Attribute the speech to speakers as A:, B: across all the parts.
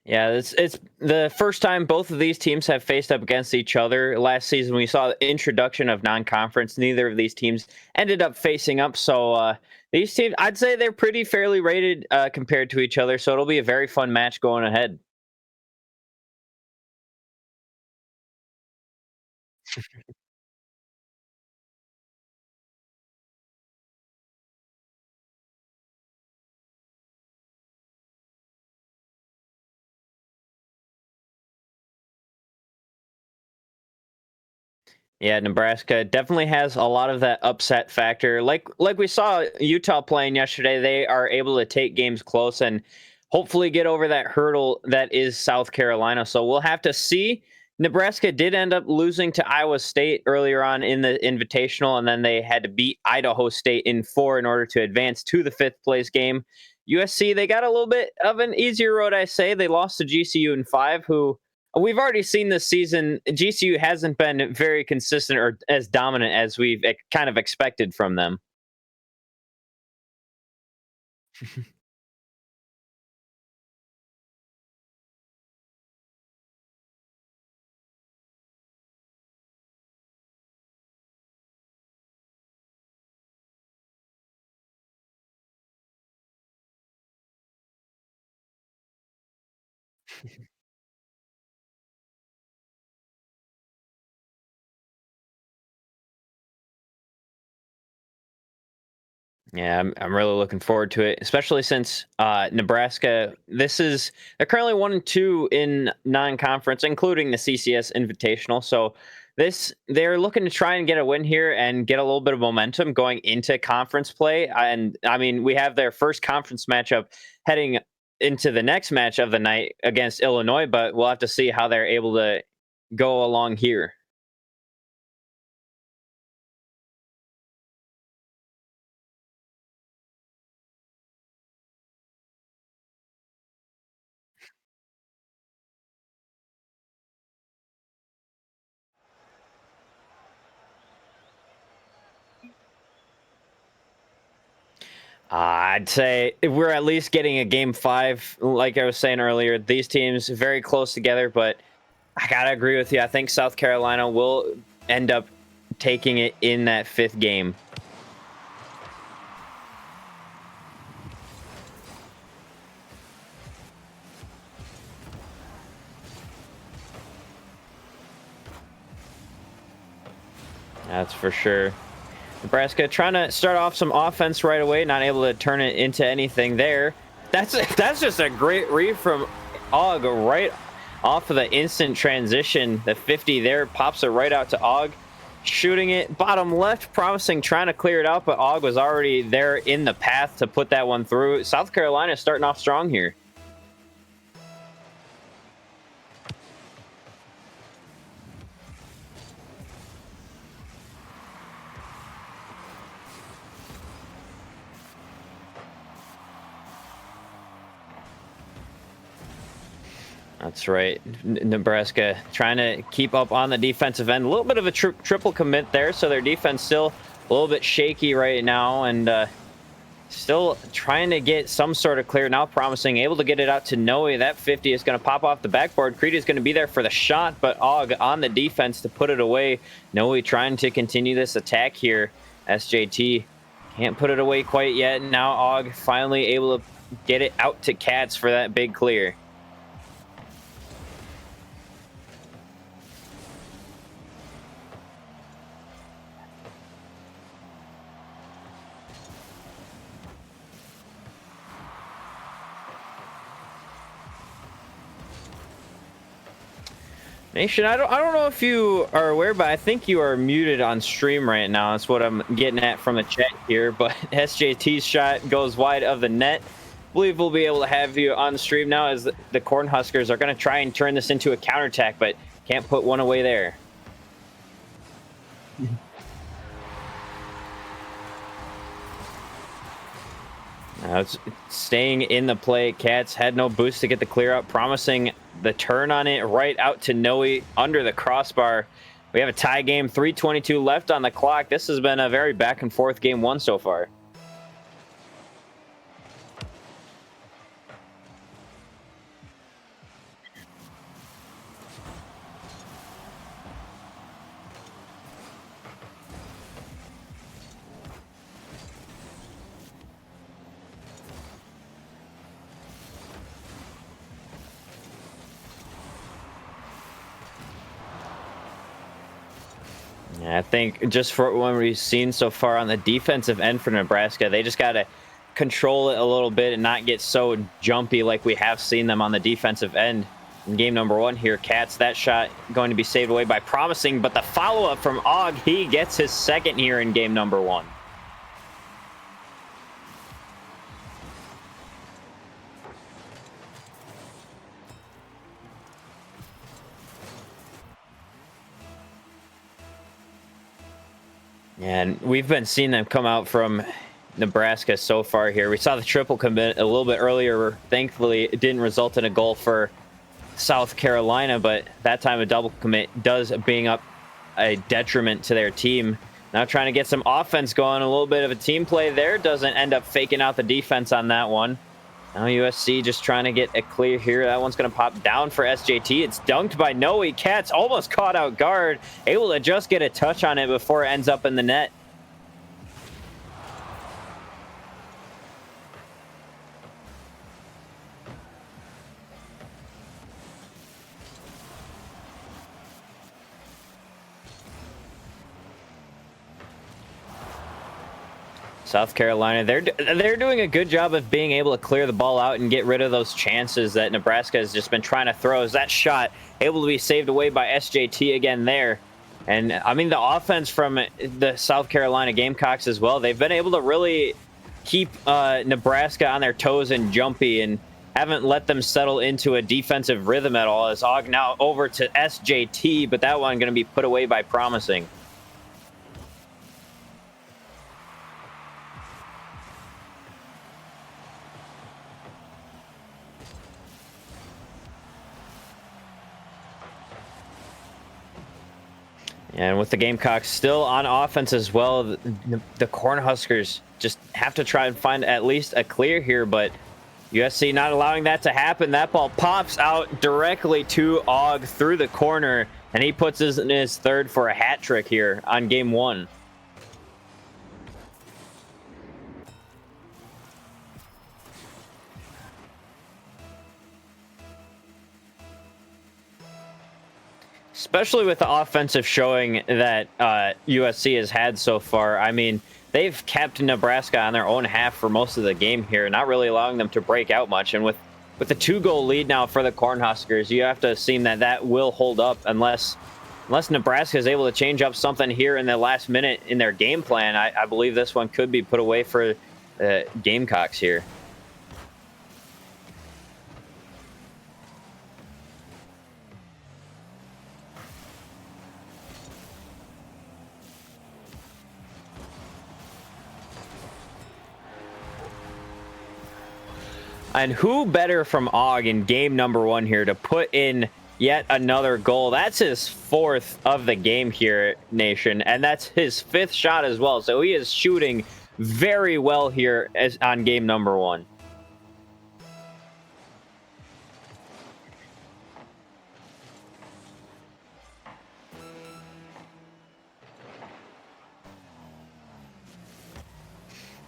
A: Yeah, it's the first time both of these teams have faced up against each other. Last season, we saw the introduction of non-conference. Neither of these teams ended up facing up. So these teams, I'd say they're pretty fairly rated compared to each other. So it'll be a very fun match going ahead. Yeah, Nebraska definitely has a lot of that upset factor. Like we saw Utah playing yesterday, they are able to take games close and hopefully get over that hurdle that is South Carolina. So we'll have to see. Nebraska did end up losing to Iowa State earlier on in the Invitational, and then they had to beat Idaho State in 4 in order to advance to the 5th place game. USC, they got a little bit of an easier road, I say. They lost to GCU in 5, who we've already seen this season. GCU hasn't been very consistent or as dominant as we've kind of expected from them. Yeah, I'm really looking forward to it, especially since Nebraska. They're currently 1-2 in non-conference, including the CCS Invitational. So they're looking to try and get a win here and get a little bit of momentum going into conference play. And I mean, we have their first conference matchup heading into the next match of the night against Illinois, but we'll have to see how they're able to go along here. I'd say if we're at least getting a game 5, like I was saying earlier. These teams very close together, but I gotta agree with you. I think South Carolina will end up taking it in that 5th game. That's for sure. Nebraska trying to start off some offense right away, not able to turn it into anything there. That's just a great read from Og right off of the instant transition. The 50 there pops it right out to Og, shooting it bottom left, promising, trying to clear it out, but Og was already there in the path to put that one through. South Carolina is starting off strong here. That's right. Nebraska trying to keep up on the defensive end. A little bit of a triple commit there, so their defense still a little bit shaky right now, and still trying to get some sort of clear. Now promising, able to get it out to Noe. That 50 is going to pop off the backboard. Creed is going to be there for the shot, but Og on the defense to put it away. Noe trying to continue this attack here. SJT can't put it away quite yet. Now Og finally able to get it out to Katz for that big clear. Nation, I don't know if you are aware, but I think you are muted on stream right now. That's what I'm getting at from the chat here. But SJT's shot goes wide of the net. I believe we'll be able to have you on stream now as the Cornhuskers are going to try and turn this into a counterattack, but can't put one away there. Now it's staying in the play. Cats had no boost to get the clear out, promising the turn on it right out to Noe under the crossbar. We have a tie game, 3:22 left on the clock. This has been a very back and forth game 1 so far. I think just for what we've seen so far on the defensive end for Nebraska, they just got to control it a little bit and not get so jumpy like we have seen them on the defensive end in game number 1 here. Katz, that shot going to be saved away by Promising, but the follow-up from Og, he gets his second here in game number 1. And we've been seeing them come out from Nebraska so far here. We saw the triple commit a little bit earlier. Thankfully, it didn't result in a goal for South Carolina, but that time a double commit does being up a detriment to their team. Now trying to get some offense going. A little bit of a team play there. Doesn't end up faking out the defense on that one. Now USC just trying to get a clear here. That one's going to pop down for SJT. It's dunked by Noe. Katz almost caught out guard. Able to just get a touch on it before it ends up in the net. South Carolina, they're doing a good job of being able to clear the ball out and get rid of those chances that Nebraska has just been trying to throw. As that shot able to be saved away by SJT again there. And I mean, the offense from the South Carolina Gamecocks as well, they've been able to really keep Nebraska on their toes and jumpy and haven't let them settle into a defensive rhythm at all. As Og now over to SJT, but that one going to be put away by Promising. And with the Gamecocks still on offense as well, the Cornhuskers just have to try and find at least a clear here, but USC not allowing that to happen. That ball pops out directly to Og through the corner, and he puts in his third for a hat trick here on game 1. Especially with the offensive showing that USC has had so far. I mean, they've kept Nebraska on their own half for most of the game here, not really allowing them to break out much. And with the 2-goal lead now for the Cornhuskers, you have to assume that that will hold up unless Nebraska is able to change up something here in the last minute in their game plan. I believe this one could be put away for the Gamecocks here. And who better from Og in game number 1 here to put in yet another goal? That's his 4th of the game here, Nation, and that's his 5th shot as well. So he is shooting very well here on game number 1.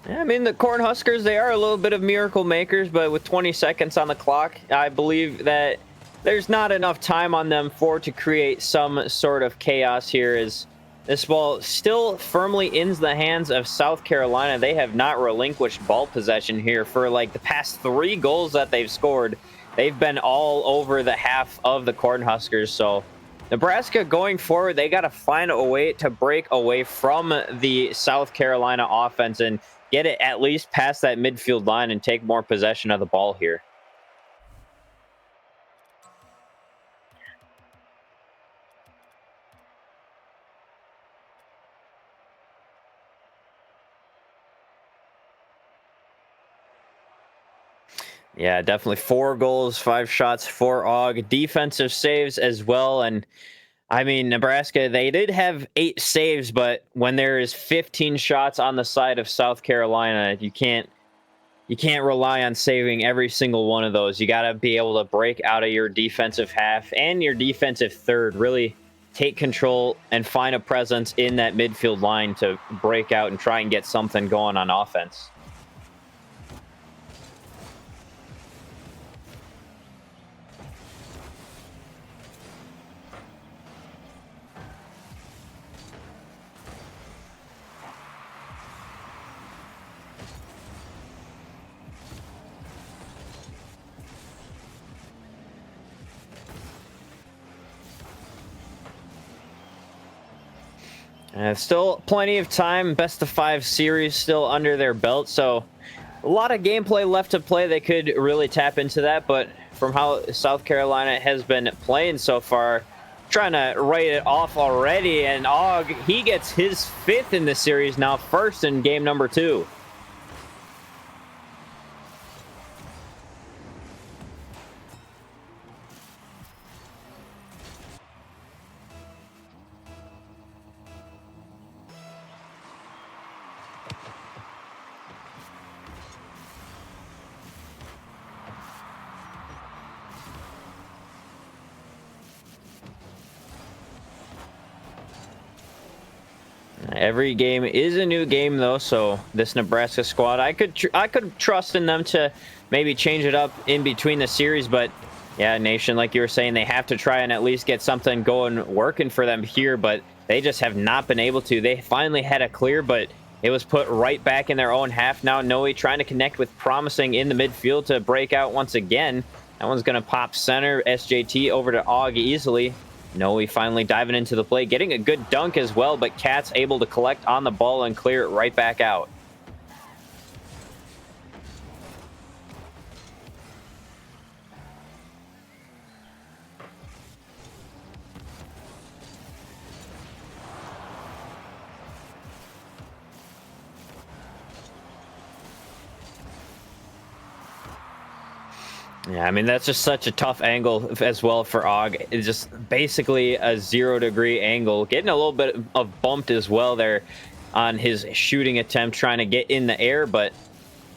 A: I mean, the Cornhuskers, they are a little bit of miracle makers, but with 20 seconds on the clock, I believe that there's not enough time on them to create some sort of chaos here. As this ball still firmly in the hands of South Carolina. They have not relinquished ball possession here for like the past 3 goals that they've scored. They've been all over the half of the Cornhuskers. So Nebraska going forward, they got to find a way to break away from the South Carolina offense and get it at least past that midfield line and take more possession of the ball here. Yeah, definitely 4 goals, 5 shots for Og. Defensive saves as well. And I mean, Nebraska, they did have 8 saves, but when there is 15 shots on the side of South Carolina, you can't rely on saving every single one of those. You got to be able to break out of your defensive half and your defensive third, really take control and find a presence in that midfield line to break out and try and get something going on offense. Still plenty of time. Best of 5 series still under their belt, so a lot of gameplay left to play. They could really tap into that, but from how South Carolina has been playing so far, trying to write it off already. And Og, he gets his 5th in the series now, first in game number 2. Every game is a new game, though, so this Nebraska squad, I could trust in them to maybe change it up in between the series, but yeah, Nation, like you were saying, they have to try and at least get something going, working for them here, but they just have not been able to. They finally had a clear, but it was put right back in their own half. Now Noe trying to connect with Promising in the midfield to break out once again. That one's going to pop center. SJT over to Og easily. Noe finally diving into the play, getting a good dunk as well, but Cat's able to collect on the ball and clear it right back out. Yeah, I mean, that's just such a tough angle as well for Og. It's just basically a 0-degree angle. Getting a little bit of bumped as well there on his shooting attempt, trying to get in the air, but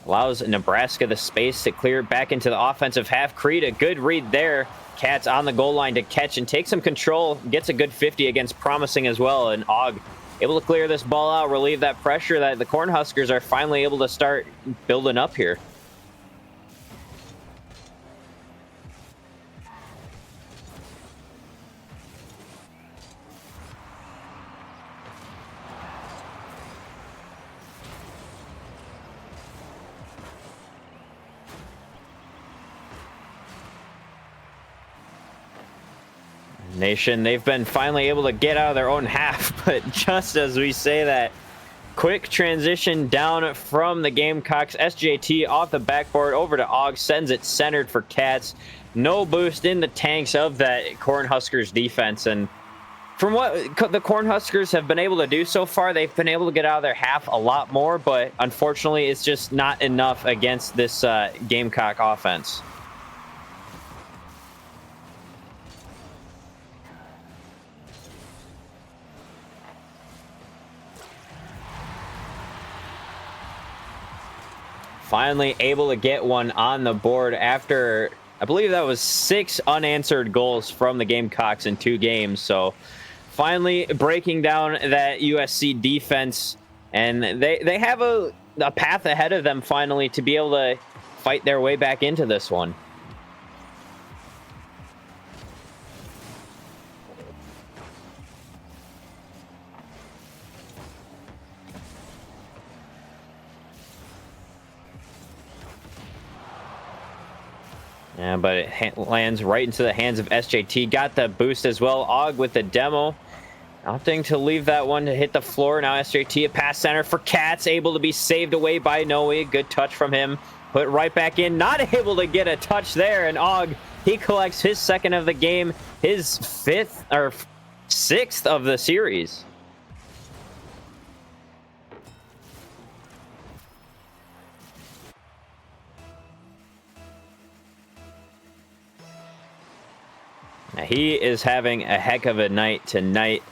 A: allows Nebraska the space to clear back into the offensive half. Creed, a good read there. Cat's on the goal line to catch and take some control. Gets a good 50 against Promising as well. And Og able to clear this ball out, relieve that pressure that the Cornhuskers are finally able to start building up here. Nation, they've been finally able to get out of their own half, but just as we say that, quick transition down from the Gamecocks. SJT off the backboard over to Og, sends it centered for Cats. No boost in the tanks of that Cornhuskers defense, and from what the Cornhuskers have been able to do so far, they've been able to get out of their half a lot more, but unfortunately, it's just not enough against this Gamecock offense. Finally able to get one on the board after, I believe that was 6 unanswered goals from the Gamecocks in 2 games. So finally breaking down that USC defense, and they have a path ahead of them finally to be able to fight their way back into this one. Yeah, but it lands right into the hands of SJT. Got the boost as well. Og with the demo. Opting to leave that one to hit the floor. Now SJT, a pass center for Cats. Able to be saved away by Noe. Good touch from him. Put right back in. Not able to get a touch there. And Og, he collects his 2nd of the game. His 5th or 6th of the series. Now, he is having a heck of a night tonight.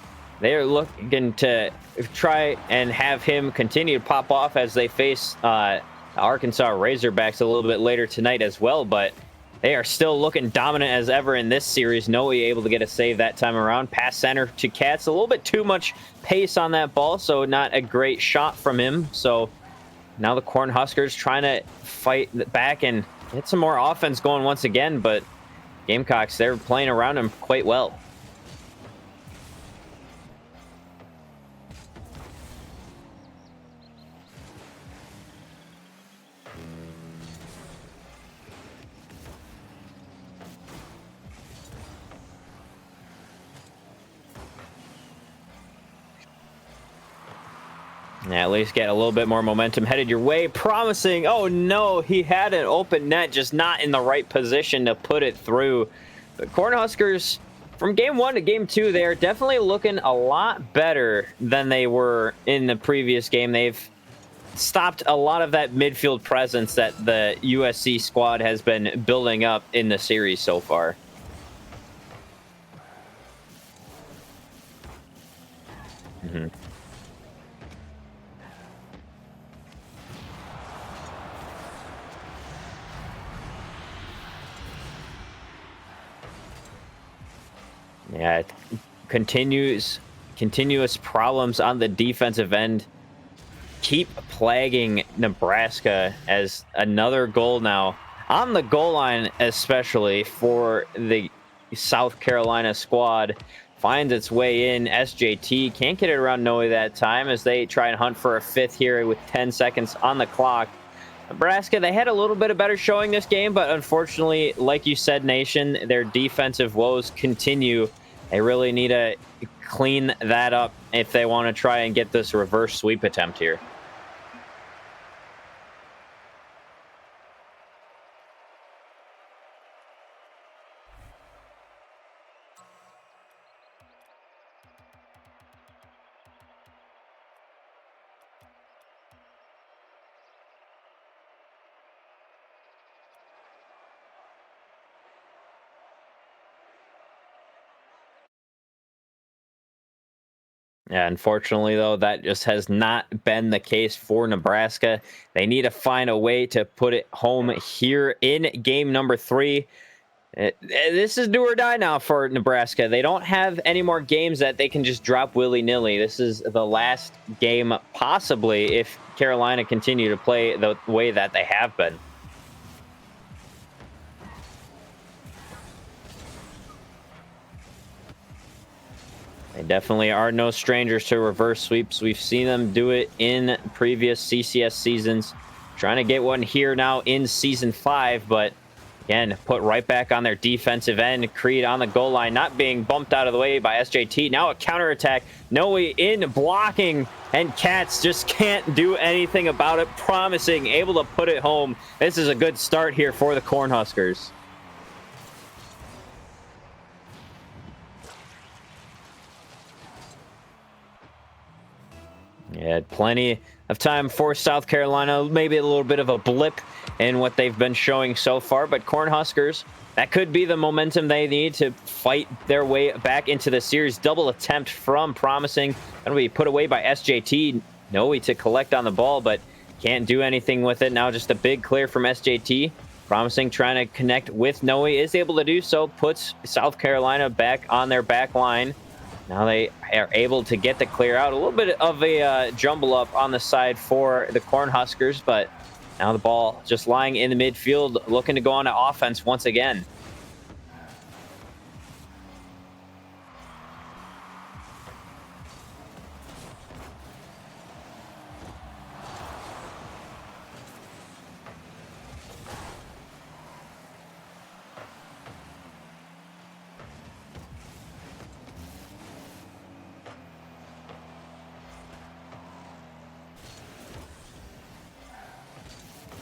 A: They're looking to try and have him continue to pop off as they face Arkansas Razorbacks a little bit later tonight as well, but they are still looking dominant as ever in this series. Noe able to get a save that time around. Pass center to Cats. A little bit too much pace on that ball, so not a great shot from him. So now the Cornhuskers trying to fight back and get some more offense going once again, but Gamecocks, they're playing around him quite well. Yeah, at least get a little bit more momentum headed your way. Promising. Oh, no. He had an open net, just not in the right position to put it through. The Cornhuskers, from game 1 to game 2, they are definitely looking a lot better than they were in the previous game. They've stopped a lot of that midfield presence that the USC squad has been building up in the series so far. Mm-hmm. Yeah, continuous problems on the defensive end keep plaguing Nebraska, as another goal now on the goal line, especially for the South Carolina squad, finds its way in. SJT can't get it around Noe that time as they try and hunt for a fifth here with 10 seconds on the clock. Nebraska, they had a little bit of better showing this game, but unfortunately, like you said, Nation, their defensive woes continue. They really need to clean that up if they want to try and get this reverse sweep attempt here. Yeah, unfortunately, though, that just has not been the case for Nebraska. They need to find a way to put it home here in game number 3. This is do or die now for Nebraska. They don't have any more games that they can just drop willy-nilly. This is the last game, possibly, if Carolina continue to play the way that they have been. They definitely are no strangers to reverse sweeps. We've seen them do it in previous CCS seasons. Trying to get one here now in Season 5, but again, put right back on their defensive end. Creed on the goal line, not being bumped out of the way by SJT. Now a counterattack. Noe in blocking, and Katz just can't do anything about it. Promising, able to put it home. This is a good start here for the Cornhuskers. Yeah, had plenty of time for South Carolina. Maybe a little bit of a blip in what they've been showing so far, but Cornhuskers, that could be the momentum they need to fight their way back into the series. Double attempt from Promising. That'll be put away by SJT. Noe to collect on the ball, but can't do anything with it. Now just a big clear from SJT. Promising trying to connect with Noe, is able to do so, puts South Carolina back on their back line. Now they are able to get the clear out. A little bit of a jumble up on the side for the Cornhuskers, but now the ball just lying in the midfield, looking to go on to offense once again.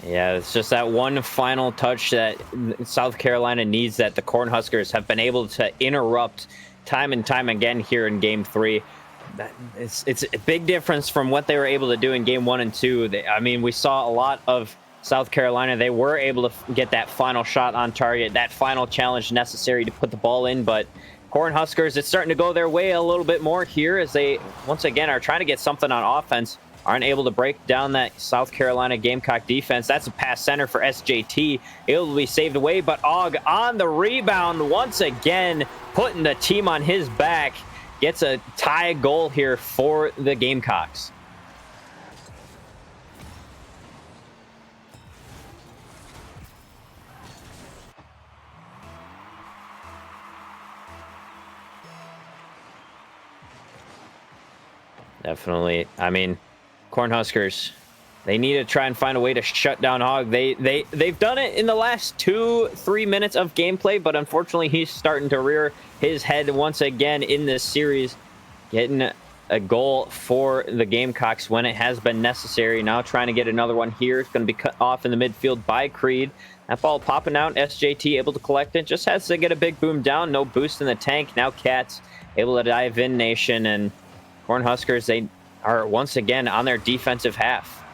A: Yeah, it's just that one final touch that South Carolina needs that the Cornhuskers have been able to interrupt time and time again here in Game 3. It's a big difference from what they were able to do in Game 1 and 2. I mean, we saw a lot of South Carolina. They were able to get that final shot on target, that final challenge necessary to put the ball in, but Cornhuskers, it's starting to go their way a little bit more here as they, once again, are trying to get something on offense. Aren't able to break down that South Carolina Gamecock defense. That's a pass center for SJT. Able to be saved away, but Og on the rebound once again, putting the team on his back. Gets a tie goal here for the Gamecocks. Definitely. I mean, Cornhuskers, they need to try and find a way to shut down Hog. They've done it in the last 2-3 minutes of gameplay, but unfortunately he's starting to rear his head once again in this series, getting a goal for the Gamecocks when it has been necessary. Now trying to get another one here. It's going to be cut off in the midfield by Creed. That ball popping out. SJT able to collect it. Just has to get a big boom down. No boost in the tank. Now Cats able to dive in, Nation. And Cornhuskers, they are once again on their defensive half.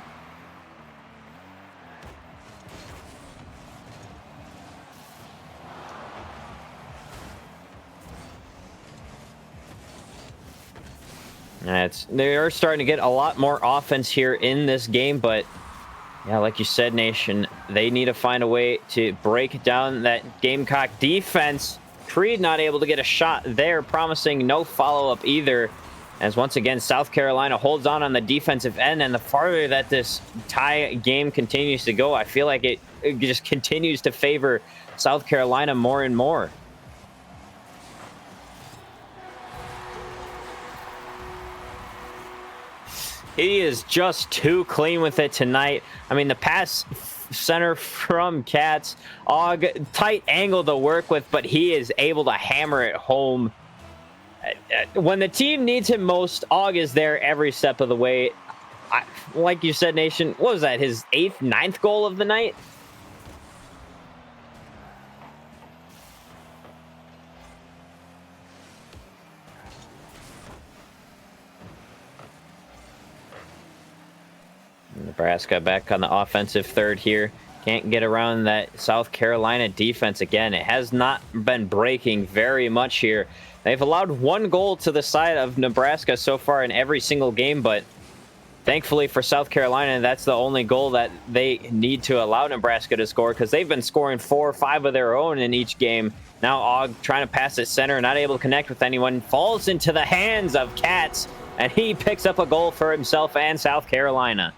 A: They are starting to get a lot more offense here in this game, but yeah, like you said, Nation, they need to find a way to break down that Gamecock defense. Creed not able to get a shot there, promising no follow-up either, as once again, South Carolina holds on the defensive end, and the farther that this tie game continues to go, I feel like it just continues to favor South Carolina more and more. He is just too clean with it tonight. I mean, the pass center from Cats, Og, tight angle to work with, but he is able to hammer it home. When the team needs him most, Og is there every step of the way. Like you said, Nation, what was that, his 8th, 9th goal of the night? Nebraska back on the offensive third here. Can't get around that South Carolina defense again. It has not been breaking very much here. They've allowed 1 goal to the side of Nebraska so far in every single game, but thankfully for South Carolina, that's the only goal that they need to allow Nebraska to score, because they've been scoring 4 or 5 of their own in each game. Now Og trying to pass it center, not able to connect with anyone, falls into the hands of Cats, and he picks up a goal for himself and South Carolina.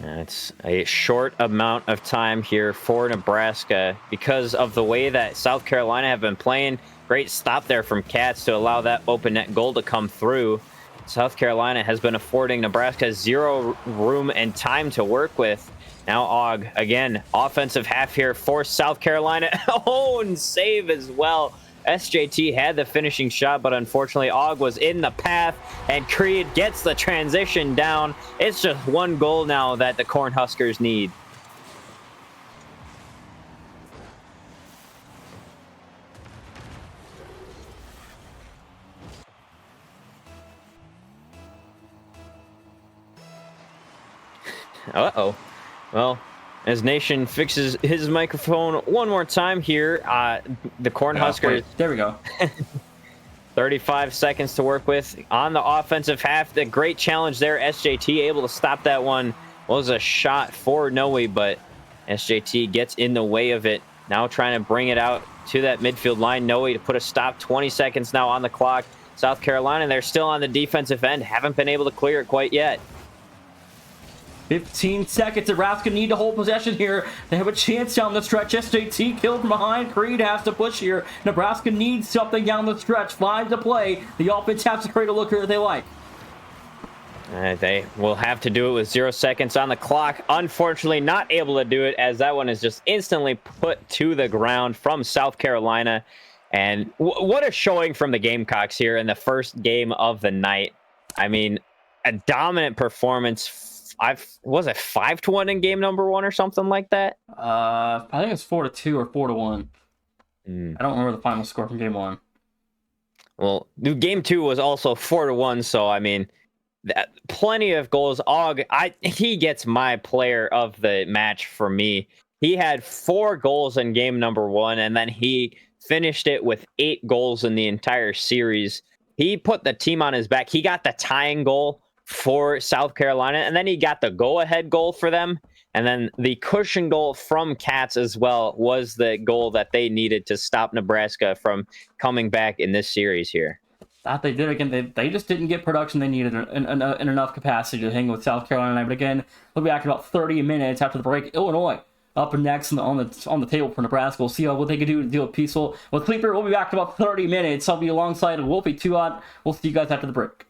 A: It's a short amount of time here for Nebraska because of the way that South Carolina have been playing. Great stop there from Cats to allow that open net goal to come through. South Carolina has been affording Nebraska 0 room and time to work with. Now Og, again, offensive half here for South Carolina. Oh, and save as well. SJT had the finishing shot, but unfortunately Og was in the path, and Creed gets the transition down. It's just 1 goal now that the Cornhuskers need. Uh-oh. Well, as Nation fixes his microphone one more time here, the Cornhuskers...
B: There we go.
A: 35 seconds to work with on the offensive half. The great challenge there. SJT able to stop that one. Was a shot for Noe, but SJT gets in the way of it. Now trying to bring it out to that midfield line. Noe to put a stop. 20 seconds now on the clock. South Carolina, they're still on the defensive end. Haven't been able to clear it quite yet.
B: 15 seconds. Nebraska need to hold possession here. They have a chance down the stretch. SJT killed from behind. Creed has to push here. Nebraska needs something down the stretch. 5 to play. The offense has to create a look here that they like.
A: They will have to do it with 0 seconds on the clock. Unfortunately, not able to do it, as that one is just instantly put to the ground from South Carolina. And what a showing from the Gamecocks here in the first game of the night. I mean, a dominant performance. Was it 5-1 in game number 1 or something like that?
B: I think it's 4-2 or 4-1. I don't remember the final score from game 1.
A: Well, game 2 was also 4-1, so I mean, plenty of goals. Og, he gets my player of the match for me. He had 4 goals in game number 1, and then he finished it with 8 goals in the entire series. He put the team on his back. He got the tying goal for South Carolina, and then he got the go-ahead goal for them, and then the cushion goal from Cats as well was the goal that they needed to stop Nebraska from coming back in this series here.
B: That they did again. They just didn't get production they needed in enough capacity to hang with South Carolina. But again, we'll be back in about 30 minutes after the break. Illinois up next on the table for Nebraska. We'll see what they can do to deal with Peaceful. With Cleaver, we'll be back in about 30 minutes. I'll be alongside of Wolfie Tuat. We'll see you guys after the break.